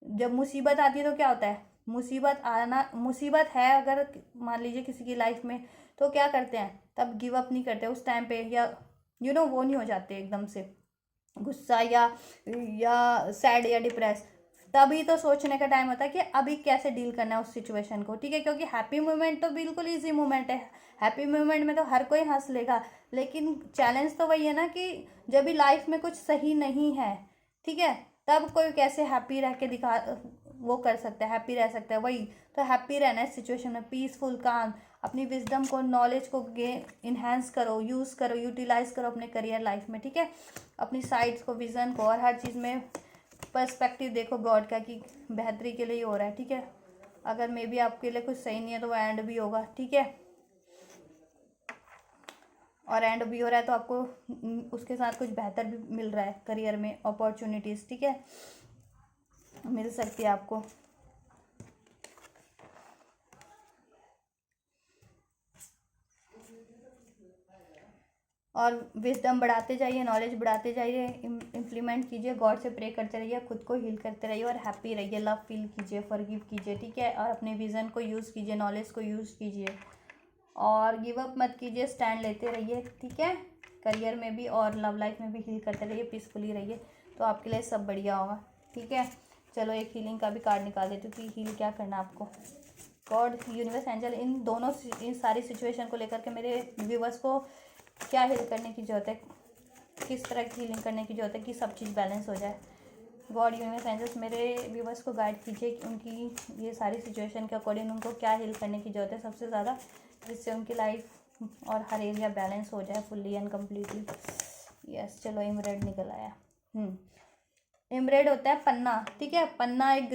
जब मुसीबत आती है तो क्या होता है, मुसीबत है अगर मान लीजिए किसी की लाइफ में, तो क्या करते हैं, तब गिव अप नहीं करते उस टाइम पे, या वो नहीं हो जाते एकदम से गुस्सा या सैड या डिप्रेस। तभी तो सोचने का टाइम होता है कि अभी कैसे डील करना है उस सिचुएशन को, ठीक है। क्योंकि हैप्पी मोमेंट तो बिल्कुल ईजी मोमेंट है, हैप्पी मोमेंट में तो हर कोई हंस लेगा, लेकिन चैलेंज तो वही है ना कि जब भी लाइफ में कुछ सही नहीं है, ठीक है, तब कोई कैसे हैप्पी रह के वो कर सकता है, हैप्पी रह सकता है। वही तो हैप्पी रहना है सिचुएशन में, पीसफुल, काम, अपनी विजडम को, नॉलेज को इन्हेंस करो, यूज़ करो, यूटिलाइज करो अपने करियर लाइफ में, ठीक है। अपनी साइड्स को, विज़न को और हर चीज़ में पर्सपेक्टिव देखो गॉड का कि बेहतरी के लिए ही हो रहा है, ठीक है। अगर मे बी आपके लिए कुछ सही नहीं है तो वो एंड भी होगा, ठीक है। और एंड भी हो रहा है तो आपको उसके साथ कुछ बेहतर भी मिल रहा है, करियर में अपॉर्चुनिटीज़, ठीक है, मिल सकती है आपको। और विजडम बढ़ाते जाइए, नॉलेज बढ़ाते जाइए, इम्प्लीमेंट कीजिए, गॉड से प्रे करते रहिए, खुद को हील करते रहिए और हैप्पी रहिए, लव फील कीजिए, फॉरगिव कीजिए, ठीक है। और अपने विज़न को यूज़ कीजिए, नॉलेज को यूज़ कीजिए और गिव अप मत कीजिए, स्टैंड लेते रहिए, ठीक है। करियर में भी और लव लाइफ में भी हील करते रहिए, पीसफुली रहिए, तो आपके लिए सब बढ़िया होगा, ठीक है। चलो एक हीलिंग का भी कार्ड निकाल देती हूँ कि हील क्या करना आपको। गॉड, यूनिवर्स, एंजल, इन सारी सिचुएशन को लेकर के मेरे व्यूवर्स को क्या हील करने की ज़रूरत है, किस तरह की हीलिंग करने की ज़रूरत है कि सब चीज़ बैलेंस हो जाए। गॉड, यूनिवर्स, एंजल्स, मेरे व्यूवर्स को गाइड कीजिए कि उनकी ये सारी सिचुएशन के अकॉर्डिंग उनको क्या हील करने की ज़रूरत है सबसे ज़्यादा, जिससे उनकी लाइफ और हर एरिया बैलेंस हो जाए फुल्ली एंड कम्प्लीटली। यस, चलो एमरेड निकल आया। एमरेड होता है पन्ना, ठीक है। पन्ना एक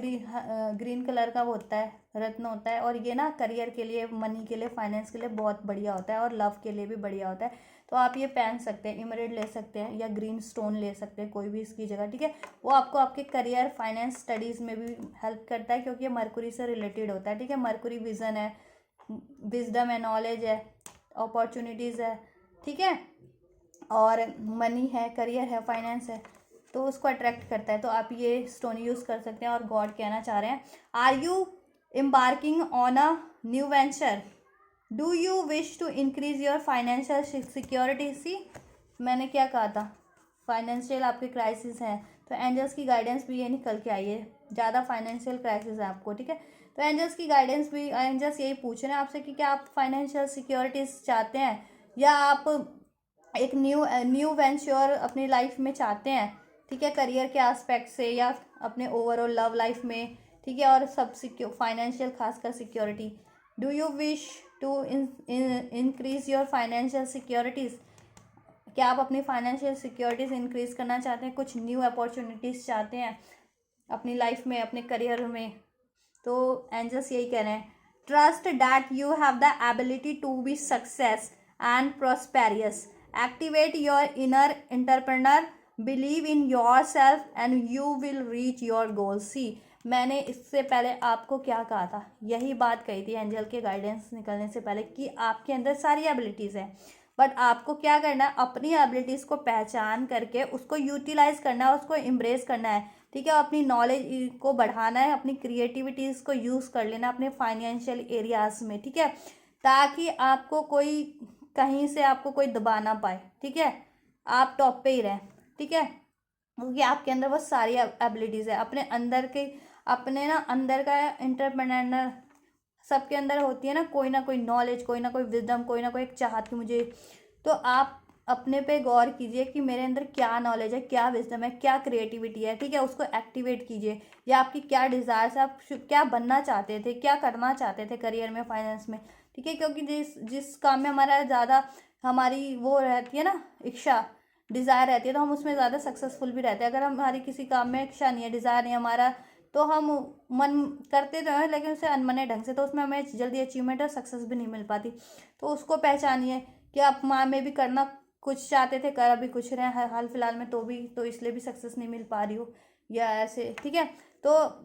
ग्रीन कलर का वो होता है, रत्न होता है, और ये ना करियर के लिए, मनी के लिए, फाइनेंस के लिए बहुत बढ़िया होता है और लव के लिए भी बढ़िया होता है। तो आप ये पहन सकते हैं, एमरेड ले सकते हैं या ग्रीन स्टोन ले सकते हैं, कोई भी इसकी जगह, ठीक है। वो आपको आपके करियर, फाइनेंस, स्टडीज़ में भी हेल्प करता है क्योंकि ये मरकुरी से रिलेटेड होता है, ठीक है। मरकुरी विजन है, विजडम है, नॉलेज है, अपॉर्चुनिटीज़ है, ठीक है, और मनी है, करियर है, फाइनेंस है, तो उसको अट्रैक्ट करता है। तो आप ये स्टोन यूज़ कर सकते हैं। और गॉड कहना चाह रहे हैं, are you embarking on a new venture, do you wish to increase your financial security. See, मैंने क्या कहा था, फाइनेंशियल आपके क्राइसिस हैं, तो एंजल्स की गाइडेंस भी ये निकल के आई है, ज़्यादा फाइनेंशियल क्राइसिस है आपको, ठीक है। तो एंजल्स की गाइडेंस भी, एंजल्स यही पूछ रहे हैं आपसे कि क्या आप फाइनेंशियल सिक्योरिटीज चाहते हैं, या आप एक न्यू वेंचर अपनी लाइफ में चाहते हैं, ठीक है, करियर के एस्पेक्ट से या अपने ओवरऑल लव लाइफ में, ठीक है, और सब फाइनेंशियल खासकर security. Do you wish to increase your financial securities, क्या आप अपनी फाइनेंशियल सिक्योरिटीज़ इंक्रीज करना चाहते हैं, कुछ न्यू अपॉर्चुनिटीज़ चाहते हैं अपनी लाइफ में, अपने करियर में। तो एंजल्स यही कह रहे हैं, trust that you have the ability to be success and prosperous, activate your inner entrepreneur, believe in your self and you will reach your goal. See, मैंने इससे पहले आपको क्या कहा था, यही बात कही थी एंजल के गाइडेंस निकलने से पहले कि आपके अंदर सारी एबिलिटीज़ हैं, बट आपको क्या करना है, अपनी एबिलिटीज़ को पहचान करके उसको यूटिलाइज करना है, उसको एम्ब्रेस करना है, ठीक है। अपनी नॉलेज को बढ़ाना है, अपनी क्रिएटिविटीज़ को यूज़ कर लेना अपने फाइनेंशियल एरियाज़ में, ठीक है, ताकि आपको कोई कहीं से आपको कोई दबा ना पाए, ठीक है, आप टॉप पे ही रहें, ठीक है, क्योंकि आपके अंदर वो सारी एबिलिटीज़ है। अपने अंदर के, अपने ना अंदर का एंटरप्रेन्योर सबके अंदर होती है ना कोई नॉलेज, कोई ना कोई विजडम, कोई ना कोई एक चाहत कि मुझे। तो आप अपने पे गौर कीजिए कि मेरे अंदर क्या नॉलेज है, क्या विजडम है, क्या क्रिएटिविटी है, ठीक है, उसको एक्टिवेट कीजिए। या आपकी क्या डिज़ायर्स है, आप क्या बनना चाहते थे, क्या करना चाहते थे करियर में, फाइनेंस में, ठीक है। क्योंकि जिस जिस काम में हमारा ज़्यादा हमारी वो रहती है ना, इच्छा, डिज़ायर रहती है, तो हम उसमें ज़्यादा सक्सेसफुल भी रहते हैं। अगर हमारी किसी काम में इच्छा नहीं है, डिज़ायर नहीं है हमारा, तो हम मन करते तो हैं लेकिन उसे अनमने ढंग से, तो उसमें हमें जल्दी अचीवमेंट और सक्सेस भी नहीं मिल पाती। तो उसको पहचानिए कि आप माँ में भी करना कुछ चाहते थे, कर अभी कुछ रहे हैं हाल फिलहाल में, तो इसलिए भी सक्सेस नहीं मिल पा रही हो, या ऐसे, ठीक है। तो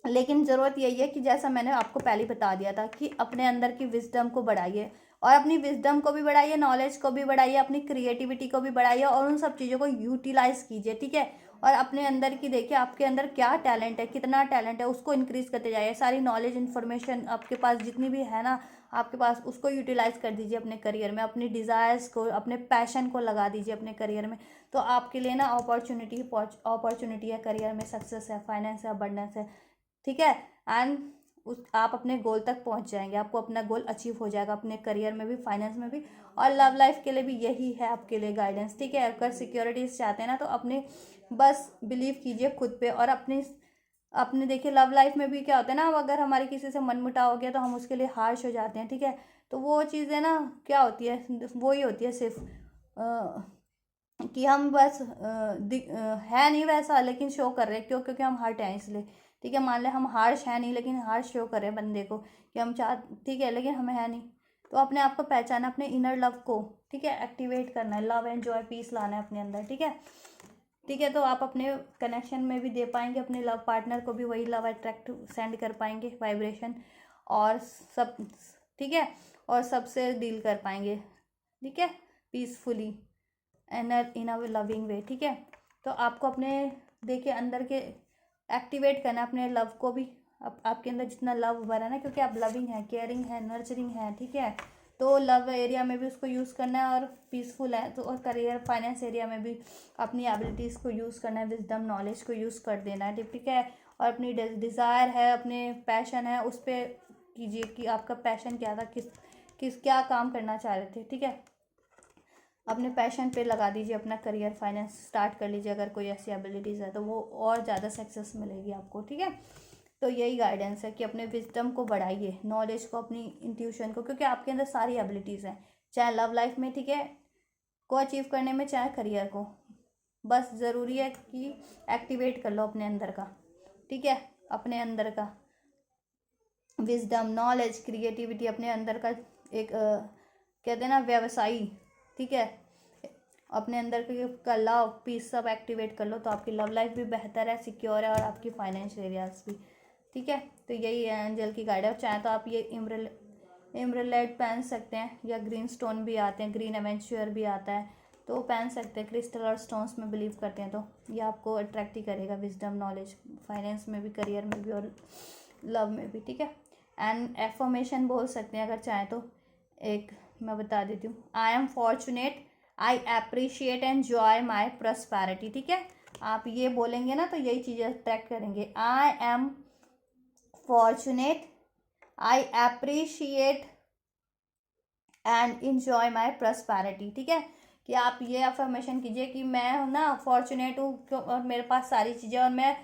लेकिन ज़रूरत यही है कि जैसा मैंने आपको पहले बता दिया था कि अपने अंदर की विजडम को बढ़ाइए, और अपनी विजडम को भी बढ़ाइए, नॉलेज को भी बढ़ाइए, अपनी क्रिएटिविटी को भी बढ़ाइए, और उन सब चीज़ों को यूटिलाइज कीजिए, ठीक है। और अपने अंदर की देखिए आपके अंदर क्या टैलेंट है, कितना टैलेंट है, उसको इंक्रीज करते जाइए। सारी नॉलेज इन्फॉर्मेशन आपके पास जितनी भी है ना आपके पास, उसको यूटिलाइज कर दीजिए अपने करियर में, अपनी डिज़ायर्स को, अपने पैशन को लगा दीजिए अपने करियर में। तो आपके लिए ना अपॉर्चुनिटी है, करियर में सक्सेस है, फाइनेंस है, अबंडेंस है, ठीक है। एंड आप अपने गोल तक पहुंच जाएंगे, आपको अपना गोल अचीव हो जाएगा अपने करियर में भी, फाइनेंस में भी, और लव लाइफ के लिए भी यही है आपके लिए गाइडेंस, ठीक है। अगर सिक्योरिटीज चाहते हैं ना तो अपने बस बिलीव कीजिए खुद पे, और अपनी अपने देखिए लव लाइफ में भी क्या होता है ना, अब अगर हमारी किसी से मनमुटाव हो गया तो हम उसके लिए हार्श हो जाते हैं, ठीक है। तो वो चीज़ें ना क्या होती है, वो ही होती है सिर्फ कि हम बस है नहीं वैसा लेकिन शो कर रहे हैं, क्योंकि हम हर्ट हैं इसलिए, ठीक है। मान लें हम हार्श है नहीं लेकिन हार्श शो कर रहे हैं बंदे को कि हम चाह, ठीक है, लेकिन हमें है नहीं। तो अपने आप को पहचाना, अपने इनर लव को, ठीक है, एक्टिवेट करना है, लव एंड जॉय पीस लाना है अपने अंदर, ठीक है। ठीक है, तो आप अपने कनेक्शन में भी दे पाएंगे, अपने लव पार्टनर को भी वही लव अट्रैक्ट सेंड कर पाएंगे, वाइब्रेशन, और सब, ठीक है, और सबसे डील कर पाएंगे, ठीक है, पीसफुली इन अ लविंग वे, ठीक है। तो आपको अपने देखिए अंदर के एक्टिवेट करना, अपने लव को भी, आपके अंदर जितना लव भरा ना, क्योंकि आप लविंग है, केयरिंग है, नर्चरिंग है, ठीक है। तो लव एरिया में भी उसको यूज़ करना है, और पीसफुल है तो, और करियर फाइनेंस एरिया में भी अपनी एबिलिटीज़ को यूज़ करना है, विजडम नॉलेज को यूज़ कर देना है, ठीक है। और अपनी डिज़ायर है, अपने पैशन है, उस पर कीजिए कि आपका पैशन क्या था, किस क्या काम करना चाह रहे थे, ठीक है। अपने पैशन पे लगा दीजिए अपना करियर, फाइनेंस स्टार्ट कर लीजिए। अगर कोई ऐसी एबिलिटीज़ है तो वो और ज़्यादा सक्सेस मिलेगी आपको, ठीक है। तो यही गाइडेंस है कि अपने विजडम को बढ़ाइए, नॉलेज को, अपनी इंट्यूशन को, क्योंकि आपके अंदर सारी एबिलिटीज़ हैं, चाहे लव लाइफ में, ठीक है, को अचीव करने में, चाहे करियर को। बस ज़रूरी है कि एक्टिवेट कर लो अपने अंदर का, ठीक है, अपने अंदर का विजडम, नॉलेज, क्रिएटिविटी, अपने अंदर का एक कहते हैं ना व्यवसायी, ठीक है, अपने अंदर का लव पीस सब एक्टिवेट कर लो, तो आपकी लव लाइफ भी बेहतर है, सिक्योर है, और आपकी फाइनेंशियल एरियाज भी, ठीक है। तो यही है एंजल की गाइड। चाहे तो आप ये इमरलेट पहन सकते हैं, या ग्रीन स्टोन भी आते हैं, ग्रीन एवेंचर भी आता है, तो पहन सकते हैं। क्रिस्टल और स्टोन्स में बिलीव करते हैं तो ये आपको अट्रैक्ट ही करेगा, विजडम, नॉलेज, फाइनेंस में भी, करियर में भी, और लव में भी, ठीक है। एंड एफर्मेशन बोल सकते हैं अगर चाहें तो, एक मैं बता देती हूँ, I am fortunate, I appreciate and Joy my prosperity, ठीक है। आप ये बोलेंगे ना तो यही चीज़ें अट्रैक्ट करेंगे। I am fortunate, I appreciate and enjoy my prosperity, ठीक है। कि आप ये अफर्मेशन कीजिए कि मैं हूँ ना फॉर्चुनेट हूँ और मेरे पास सारी चीज़ें, और मैं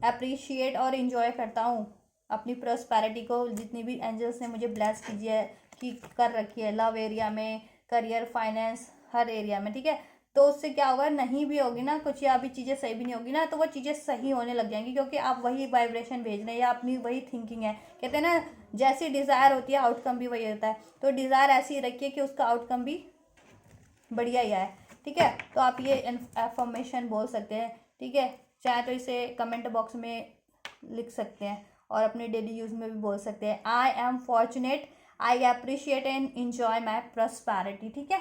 अप्रिशिएट और इन्जॉय करता हूँ अपनी प्रॉस्पेरिटी को, जितनी भी एंजल्स ने मुझे ब्लेस कीजिए कि कर रखी है, लव एरिया में, करियर, फाइनेंस, हर एरिया में, ठीक है। तो उससे क्या होगा, नहीं भी होगी ना कुछ, या अभी चीज़ें सही भी नहीं होगी ना, तो वो चीज़ें सही होने लग जाएंगी, क्योंकि आप वही वाइब्रेशन भेज रहे हैं, या अपनी वही थिंकिंग है। कहते हैं ना जैसी डिज़ायर होती है आउटकम भी वही होता है, तो डिज़ायर ऐसी रखिए कि उसका आउटकम भी बढ़िया ही आए, ठीक है। तो आप ये एफर्मेशन बोल सकते हैं, ठीक है। चाहे तो इसे कमेंट बॉक्स में लिख सकते हैं, और अपने डेली यूज़ में भी बोल सकते हैं, I am fortunate, I appreciate and enjoy my prosperity, ठीक है।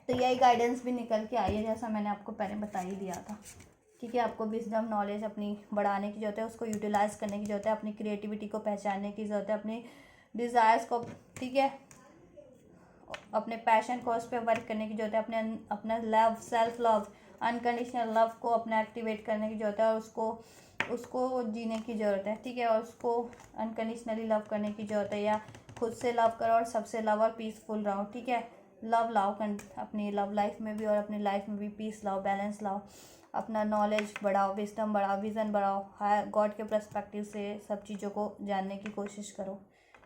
तो यही गाइडेंस भी निकल के आई है, जैसा मैंने आपको पहले बता ही दिया था, ठीक है। आपको विजडम, नॉलेज अपनी बढ़ाने की ज़रूरत है, उसको यूटिलाइज करने की ज़रूरत है, अपनी क्रिएटिविटी को पहचानने की ज़रूरत है, अपनी डिज़ायर्स को, ठीक है, अपने पैशन को उस पर वर्क करने की जरूरत है, अपना love, self love, unconditional love को अपना एक्टिवेट करने की जरूरत है, और उसको उसको जीने की ज़रूरत है, ठीक है, और उसको अनकंडीशनली लव करने की ज़रूरत है, या खुद से लव करो और सबसे लव और पीसफुल रहो, ठीक है। लव लाओ अपनी लव लाइफ में भी और अपनी लाइफ में भी पीस लाओ, बैलेंस लाओ, अपना नॉलेज बढ़ाओ, विजडम बढ़ाओ, विज़न बढ़ाओ, हायर गॉड के पर्सपेक्टिव से सब चीज़ों को जानने की कोशिश करो,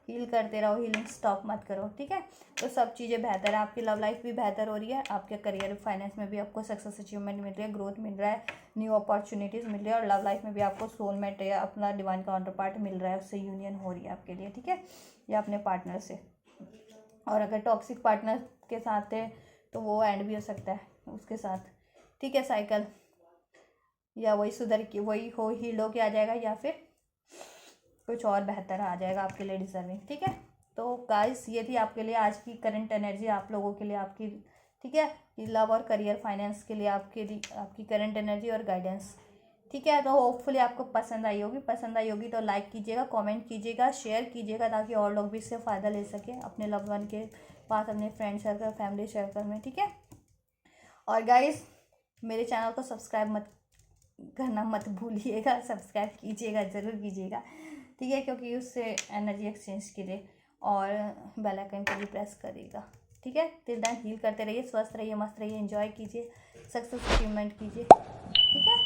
हील करते रहो, हीलिंग स्टॉप मत करो, ठीक है। तो सब चीज़ें बेहतर है, आपकी लव लाइफ भी बेहतर हो रही है, आपके करियर फाइनेंस में भी आपको सक्सेस अचीवमेंट मिल रही है, ग्रोथ मिल रहा है, न्यू अपॉर्चुनिटीज़ मिल रही है, और लव लाइफ में भी आपको सोलमेट या अपना डिवाइन काउंटर पार्ट मिल रहा है, उससे यूनियन हो रही है आपके लिए, ठीक है, या अपने पार्टनर से। और अगर टॉक्सिक पार्टनर के साथ है तो वो एंड भी हो सकता है उसके साथ, ठीक है, साइकिल, या वही सुधर के वही हो हील हो के आ जाएगा, या फिर कुछ और बेहतर आ जाएगा आपके लिए डिजर्विंग, ठीक है। तो गाइस ये थी आपके लिए आज की करंट एनर्जी, आप लोगों के लिए आपकी, ठीक है, कि लव और करियर फाइनेंस के लिए आपकी करंट एनर्जी और गाइडेंस, ठीक है। तो होपफुली आपको पसंद आई होगी तो लाइक कीजिएगा, कमेंट कीजिएगा, शेयर कीजिएगा, ताकि और लोग भी इससे फ़ायदा ले सकें अपने लव वन के पास, अपने फ्रेंड सर्कल, फैमिली सर्कल में, ठीक है। और गाइस मेरे चैनल को सब्सक्राइब करना मत भूलिएगा, सब्सक्राइब कीजिएगा, ज़रूर कीजिएगा, ठीक है, क्योंकि उससे एनर्जी एक्सचेंज कीजिए और बेल आइकन को भी प्रेस करिएगा, ठीक है। टिल देन हील करते रहिए, स्वस्थ रहिए, मस्त रहिए, एंजॉय कीजिए, सक्सेस अचीवमेंट कीजिए, ठीक है।